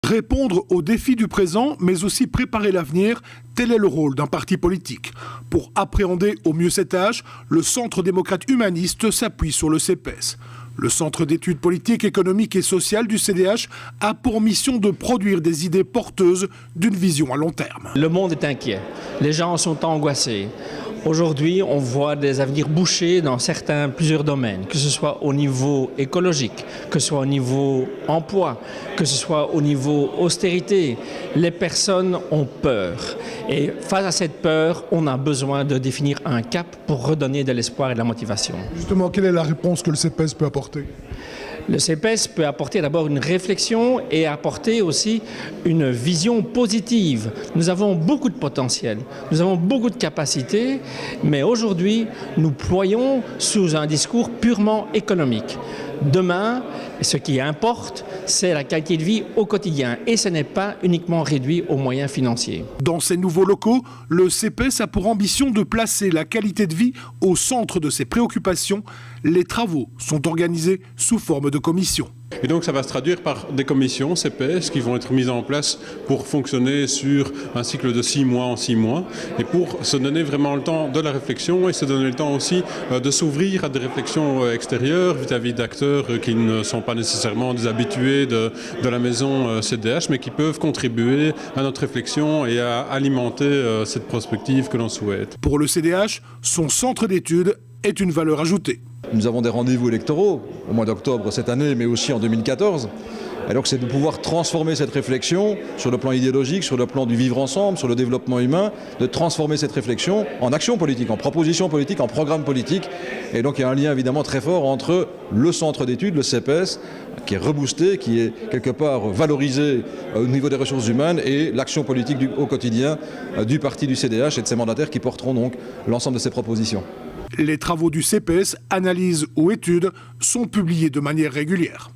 Répondre aux défis du présent, mais aussi préparer l'avenir, tel est le rôle d'un parti politique. Pour appréhender au mieux cet âge, le Centre démocrate humaniste s'appuie sur le CEPES. Le Centre d'études politiques, économiques et sociales du CDH a pour mission de produire des idées porteuses d'une vision à long terme. Le monde est inquiet, les gens sont angoissés. Aujourd'hui, on voit des avenirs bouchés dans plusieurs domaines, que ce soit au niveau écologique, que ce soit au niveau emploi, que ce soit au niveau austérité. Les personnes ont peur. Et face à cette peur, on a besoin de définir un cap pour redonner de l'espoir et de la motivation. Justement, quelle est la réponse que le CEPES peut apporter ? Le CEPES peut apporter d'abord une réflexion et apporter aussi une vision positive. Nous avons beaucoup de potentiel, nous avons beaucoup de capacités, mais aujourd'hui, nous ployons sous un discours purement économique. Demain, ce qui importe, c'est la qualité de vie au quotidien et ce n'est pas uniquement réduit aux moyens financiers. Dans ces nouveaux locaux, le CEPES a pour ambition de placer la qualité de vie au centre de ses préoccupations. Les travaux sont organisés sous forme de commissions. Et donc ça va se traduire par des commissions CEPES qui vont être mises en place pour fonctionner sur un cycle de 6 mois en 6 mois et pour se donner vraiment le temps de la réflexion et se donner le temps aussi de s'ouvrir à des réflexions extérieures vis-à-vis d'acteurs qui ne sont pas nécessairement des habitués de la maison CDH mais qui peuvent contribuer à notre réflexion et à alimenter cette prospective que l'on souhaite. Pour le CDH, son centre d'études est une valeur ajoutée. Nous avons des rendez-vous électoraux au mois d'octobre cette année, mais aussi en 2014. Alors c'est de pouvoir transformer cette réflexion sur le plan idéologique, sur le plan du vivre ensemble, sur le développement humain, de transformer cette réflexion en action politique, en proposition politique, en programme politique. Et donc il y a un lien évidemment très fort entre le centre d'études, le CEPES, qui est reboosté, qui est quelque part valorisé au niveau des ressources humaines, et l'action politique au quotidien du parti du CDH et de ses mandataires qui porteront donc l'ensemble de ces propositions. Les travaux du CEPES, analyses ou études, sont publiés de manière régulière.